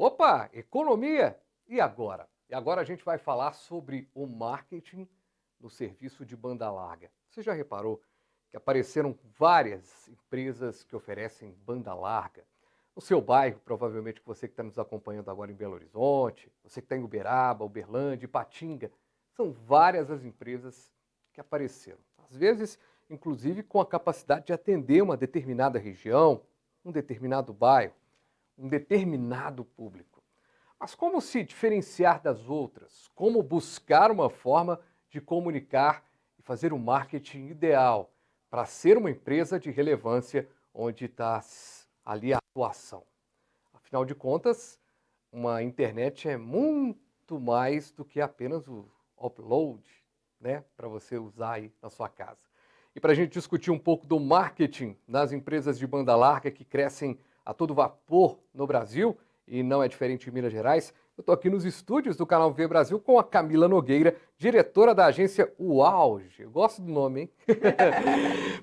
Opa, economia! E agora? E agora a gente vai falar sobre o marketing no serviço de banda larga. Você já reparou que apareceram várias empresas que oferecem banda larga? No seu bairro, provavelmente você que está nos acompanhando agora em Belo Horizonte, você que está em Uberaba, Uberlândia, Ipatinga, são várias as empresas que apareceram. Às vezes, inclusive, com a capacidade de atender uma determinada região, um determinado bairro, um determinado público. Mas como se diferenciar das outras? Como buscar uma forma de comunicar e fazer o marketing ideal para ser uma empresa de relevância onde está ali a atuação? Afinal de contas, uma internet é muito mais do que apenas o upload, né, para você usar aí na sua casa. E para a gente discutir um pouco do marketing nas empresas de banda larga que crescem a todo vapor no Brasil, e não é diferente em Minas Gerais, eu estou aqui nos estúdios do Canal V Brasil com a Camila Nogueira, diretora da agência O Auge. Eu gosto do nome, hein?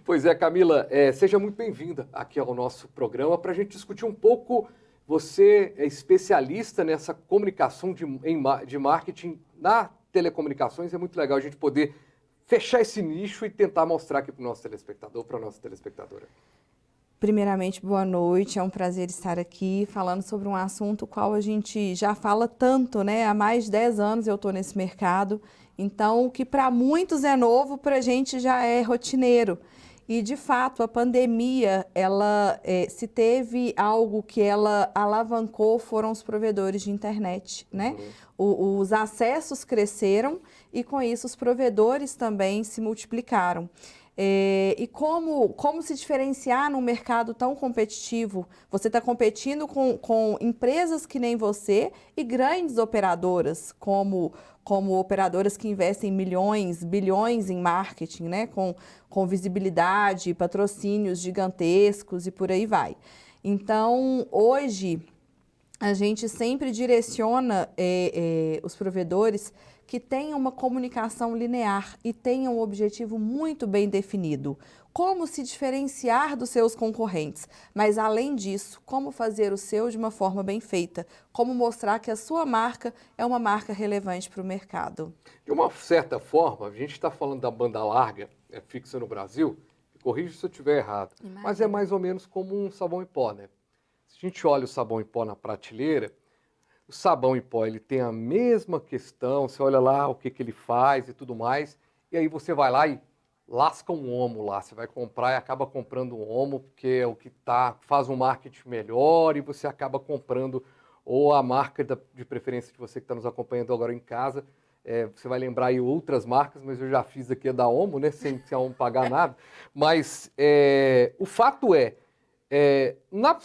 Pois é, Camila, seja muito bem-vinda aqui ao nosso programa para a gente discutir um pouco. Você é especialista nessa comunicação de marketing na telecomunicações. É muito legal a gente poder fechar esse nicho e tentar mostrar aqui para o nosso telespectador, para a nossa telespectadora. Primeiramente, boa noite. É um prazer estar aqui falando sobre um assunto qual a gente já fala tanto, né? Há mais de 10 anos eu estou nesse mercado, então o que para muitos é novo, para a gente já é rotineiro. E, de fato, a pandemia, se teve algo que ela alavancou, foram os provedores de internet, né? Os acessos cresceram e, com isso, os provedores também se multiplicaram. E como se diferenciar num mercado tão competitivo? Você está competindo com empresas que nem você e grandes operadoras, como operadoras que investem milhões, bilhões em marketing, né? Com visibilidade, patrocínios gigantescos e por aí vai. Então, hoje, a gente sempre direciona os provedores que tenham uma comunicação linear e tenham um objetivo muito bem definido. Como se diferenciar dos seus concorrentes, mas além disso, como fazer o seu de uma forma bem feita, como mostrar que a sua marca é uma marca relevante para o mercado. De uma certa forma, a gente está falando da banda larga, fixa no Brasil, corrija se eu estiver errado, mas é mais ou menos como um sabão em pó, né? Se a gente olha o sabão em pó na prateleira, o sabão em pó ele tem a mesma questão, você olha lá o que ele faz e tudo mais, e aí você vai lá e lasca um Omo lá, você vai comprar e acaba comprando um Omo, porque é o que faz um marketing melhor e você acaba comprando, ou a marca de preferência de você que está nos acompanhando agora em casa, você vai lembrar aí outras marcas, mas eu já fiz aqui a da Omo, né, sem a Omo pagar nada, mas o fato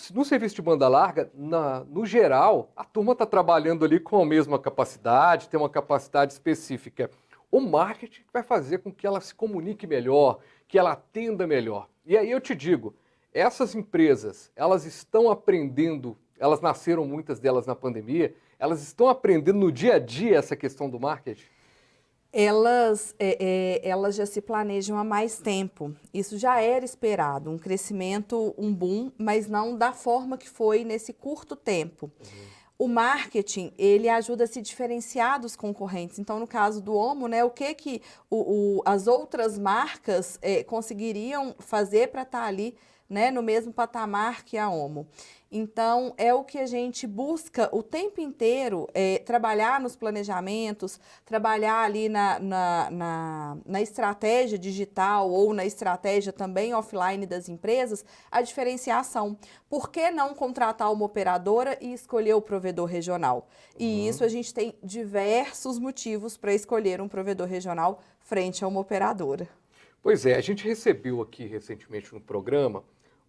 no serviço de banda larga, no geral, a turma está trabalhando ali com a mesma capacidade, tem uma capacidade específica. O marketing vai fazer com que ela se comunique melhor, que ela atenda melhor. E aí eu te digo, essas empresas, elas estão aprendendo, elas nasceram muitas delas na pandemia, elas estão aprendendo no dia a dia essa questão do marketing? Elas já se planejam há mais tempo. Isso já era esperado, um crescimento, um boom, mas não da forma que foi nesse curto tempo. O marketing, ele ajuda a se diferenciar dos concorrentes. Então, no caso do Omo, né, o que as outras marcas conseguiriam fazer para estar ali, né, no mesmo patamar que a Omo? Então, é o que a gente busca o tempo inteiro, trabalhar nos planejamentos, trabalhar ali na estratégia digital ou na estratégia também offline das empresas, a diferenciação. Por que não contratar uma operadora e escolher o provedor regional? E isso a gente tem diversos motivos para escolher um provedor regional frente a uma operadora. Pois é, a gente recebeu aqui recentemente no programa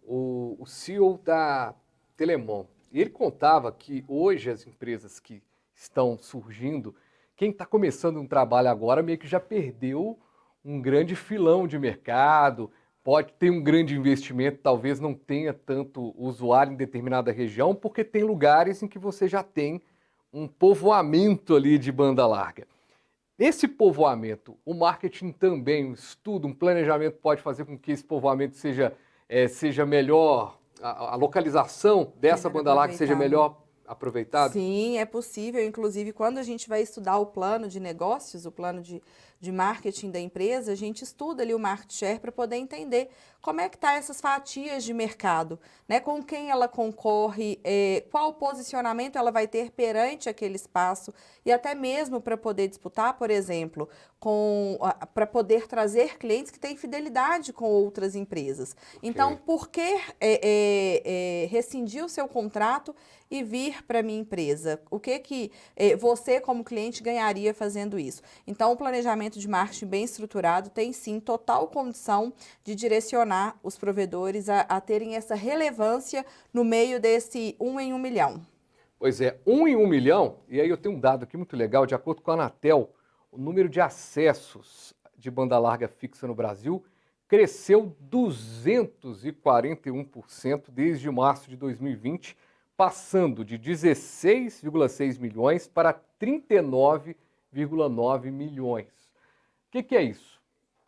o CEO da Telemon. E ele contava que hoje as empresas que estão surgindo, quem está começando um trabalho agora meio que já perdeu um grande filão de mercado, pode ter um grande investimento, talvez não tenha tanto usuário em determinada região, porque tem lugares em que você já tem um povoamento ali de banda larga. Esse povoamento, o marketing também, um estudo, um planejamento pode fazer com que esse povoamento seja melhor, a localização dessa banda larga seja melhor aproveitado? Sim, é possível. Inclusive, quando a gente vai estudar o plano de negócios, o plano de marketing da empresa, a gente estuda ali o market share para poder entender como é que tá essas fatias de mercado, né? Com quem ela concorre, qual posicionamento ela vai ter perante aquele espaço e até mesmo para poder disputar, por exemplo, para poder trazer clientes que têm fidelidade com outras empresas. Ok. Então, por que rescindir o seu contrato e vir para a minha empresa? O que você, como cliente, ganharia fazendo isso? Então, o planejamento de marketing bem estruturado tem, sim, total condição de direcionar os provedores a terem essa relevância no meio desse 1 em 1 milhão. Pois é, 1 em 1 milhão, e aí eu tenho um dado aqui muito legal, de acordo com a Anatel, o número de acessos de banda larga fixa no Brasil cresceu 241% desde março de 2020, passando de 16,6 milhões para 39,9 milhões. O que é isso?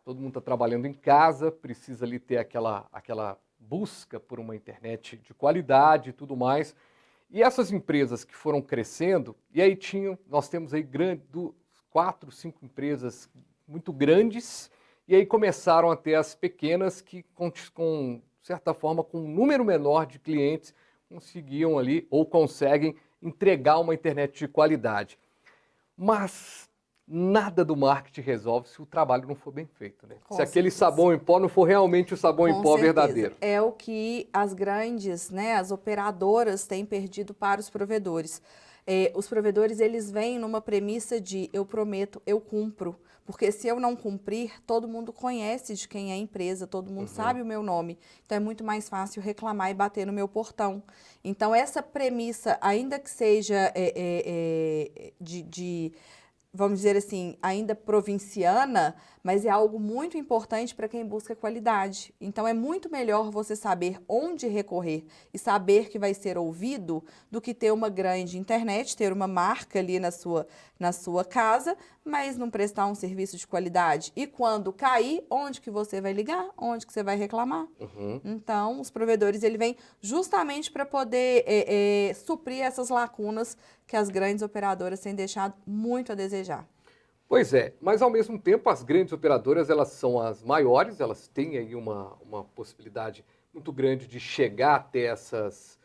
Todo mundo está trabalhando em casa, precisa ali ter aquela busca por uma internet de qualidade e tudo mais. E essas empresas que foram crescendo, e aí nós temos aí 4, 5 empresas muito grandes, e aí começaram a ter as pequenas que, com certa forma, com um número menor de clientes, conseguiam ali, ou conseguem, entregar uma internet de qualidade. Mas nada do marketing resolve se o trabalho não for bem feito, né? Se aquele sabão em pó não for realmente o sabão em pó verdadeiro. É o que as grandes, né, as operadoras têm perdido para os provedores. Os provedores, eles vêm numa premissa de eu prometo, eu cumpro. Porque se eu não cumprir, todo mundo conhece de quem é a empresa, todo mundo sabe o meu nome. Então, é muito mais fácil reclamar e bater no meu portão. Então, essa premissa, ainda que seja vamos dizer assim, ainda provinciana, mas é algo muito importante para quem busca qualidade. Então, é muito melhor você saber onde recorrer e saber que vai ser ouvido do que ter uma grande internet, ter uma marca ali na sua casa, mas não prestar um serviço de qualidade. E quando cair, onde que você vai ligar? Onde que você vai reclamar? Então, os provedores, ele vem justamente para poder suprir essas lacunas que as grandes operadoras têm deixado muito a desejar. Pois é, mas ao mesmo tempo as grandes operadoras, elas são as maiores, elas têm aí uma possibilidade muito grande de chegar até esses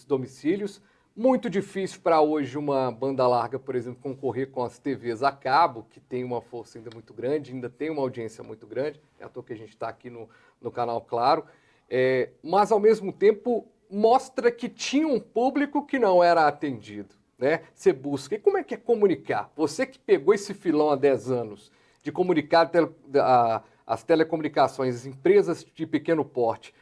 domicílios. Muito difícil para hoje uma banda larga, por exemplo, concorrer com as TVs a cabo, que tem uma força ainda muito grande, ainda tem uma audiência muito grande, é à toa que a gente está aqui no canal Claro, mas ao mesmo tempo mostra que tinha um público que não era atendido. Né? Você busca. E como é que é comunicar? Você que pegou esse filão há 10 anos de comunicar as telecomunicações, as empresas de pequeno porte,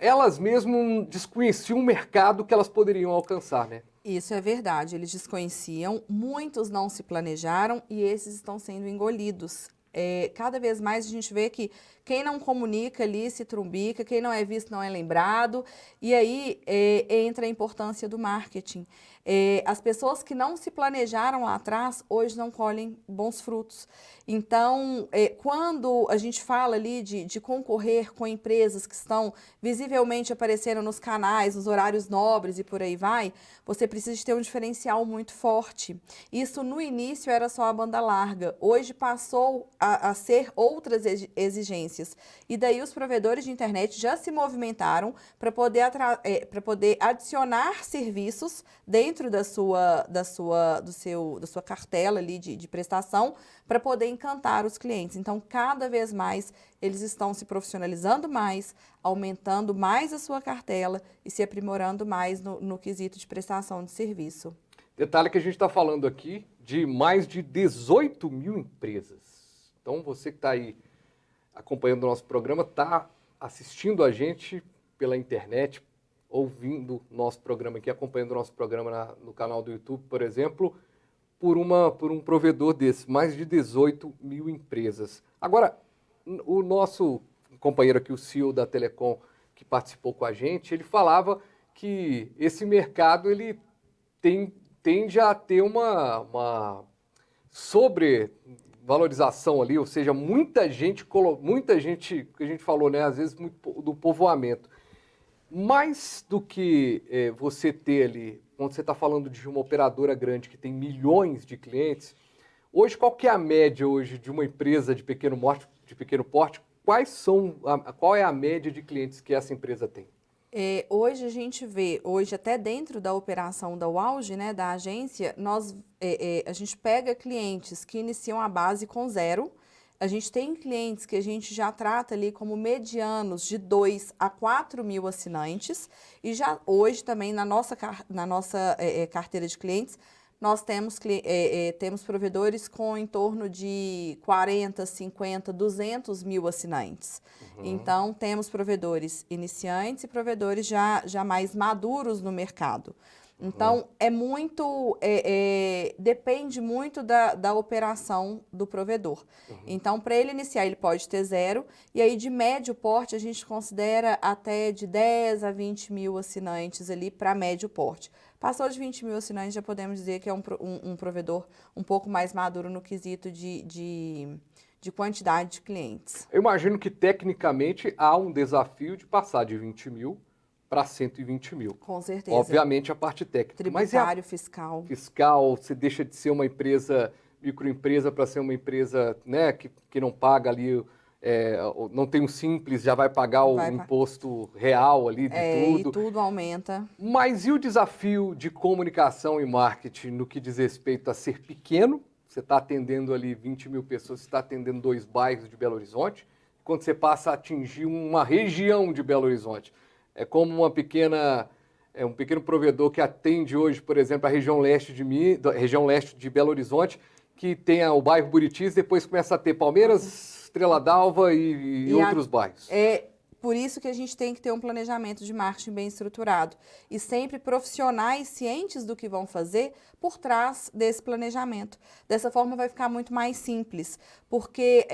elas mesmas desconheciam o mercado que elas poderiam alcançar, né? Isso é verdade, eles desconheciam, muitos não se planejaram e esses estão sendo engolidos. Cada vez mais a gente vê que quem não comunica ali se trumbica, quem não é visto não é lembrado, e aí entra a importância do marketing. As pessoas que não se planejaram lá atrás, hoje não colhem bons frutos. Então, quando a gente fala ali de concorrer com empresas que estão visivelmente aparecendo nos canais, nos horários nobres e por aí vai, você precisa de ter um diferencial muito forte. Isso no início era só a banda larga, hoje passou a ser outras exigências. E daí os provedores de internet já se movimentaram para poder adicionar serviços dentro da sua cartela ali de prestação para poder encantar os clientes. Então, cada vez mais eles estão se profissionalizando mais, aumentando mais a sua cartela e se aprimorando mais no quesito de prestação de serviço. Detalhe que a gente está falando aqui de mais de 18 mil empresas. Então, você que está aí acompanhando o nosso programa, está assistindo a gente pela internet, ouvindo nosso programa aqui, acompanhando o nosso programa no canal do YouTube, por exemplo, por um provedor desse, mais de 18 mil empresas. Agora, o nosso companheiro aqui, o CEO da Telecom, que participou com a gente, ele falava que esse mercado ele tende a ter uma sobrevalorização ali, ou seja, muita gente, que a gente falou, né, às vezes muito, do povoamento. Mais do que você ter ali, quando você está falando de uma operadora grande que tem milhões de clientes, hoje qual que é a média hoje de uma empresa de pequeno porte? Qual é a média de clientes que essa empresa tem? Hoje a gente vê, hoje até dentro da operação da Uauge, né, da agência, a gente pega clientes que iniciam a base com 0. A gente tem clientes que a gente já trata ali como medianos de 2 a 4 mil assinantes. E já hoje também na nossa carteira de clientes, nós temos provedores com em torno de 40, 50, 200 mil assinantes. Então, temos provedores iniciantes e provedores já mais maduros no mercado. Então, depende muito da operação do provedor. Então, para ele iniciar, ele pode ter 0, e aí de médio porte a gente considera até de 10 a 20 mil assinantes ali para médio porte. Passou de 20 mil assinantes, já podemos dizer que é um provedor um pouco mais maduro no quesito de quantidade de clientes. Eu imagino que tecnicamente há um desafio de passar de 20 mil para 120 mil. Com certeza. Obviamente a parte técnica. Tributário, fiscal. Fiscal, você deixa de ser uma empresa, microempresa, para ser uma empresa, né, que não paga ali, não tem um simples, já vai pagar o imposto real ali de tudo. E tudo aumenta. Mas e o desafio de comunicação e marketing no que diz respeito a ser pequeno? Você está atendendo ali 20 mil pessoas, você está atendendo 2 bairros de Belo Horizonte. Quando você passa a atingir uma região de Belo Horizonte, é como um pequeno provedor que atende hoje, por exemplo, a região leste de Belo Horizonte, que tem o bairro Buritis, depois começa a ter Palmeiras, Estrela d'Alva e outros bairros. Por isso que a gente tem que ter um planejamento de marketing bem estruturado e sempre profissionais cientes do que vão fazer por trás desse planejamento. Dessa forma vai ficar muito mais simples, porque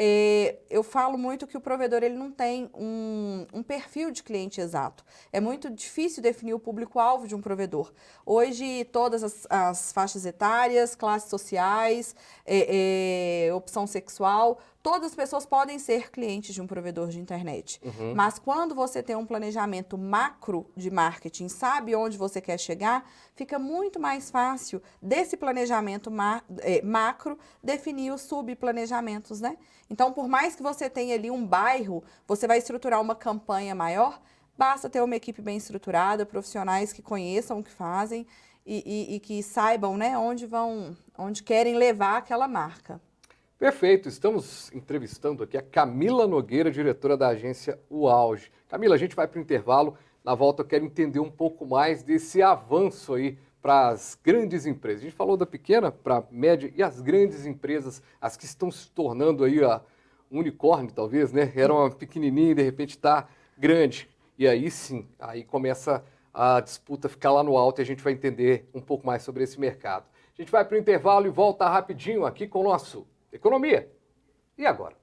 eu falo muito que o provedor ele não tem um perfil de cliente exato. É muito difícil definir o público-alvo de um provedor. Hoje, todas as faixas etárias, classes sociais, opção sexual, todas as pessoas podem ser clientes de um provedor de internet. Mas quando você tem um planejamento macro de marketing, sabe onde você quer chegar, fica muito mais fácil desse planejamento macro definir os subplanejamentos, né? Então, por mais que você tenha ali um bairro, você vai estruturar uma campanha maior, basta ter uma equipe bem estruturada, profissionais que conheçam o que fazem e que saibam, né, onde querem levar aquela marca. Perfeito, estamos entrevistando aqui a Camila Nogueira, diretora da agência Uauge. Camila, a gente vai para o intervalo, na volta eu quero entender um pouco mais desse avanço aí para as grandes empresas. A gente falou da pequena para a média e as grandes empresas, as que estão se tornando aí um unicórnio talvez, né? Era uma pequenininha e de repente está grande. E aí sim, aí começa a disputa ficar lá no alto e a gente vai entender um pouco mais sobre esse mercado. A gente vai para o intervalo e volta rapidinho aqui com o nosso Economia. E agora?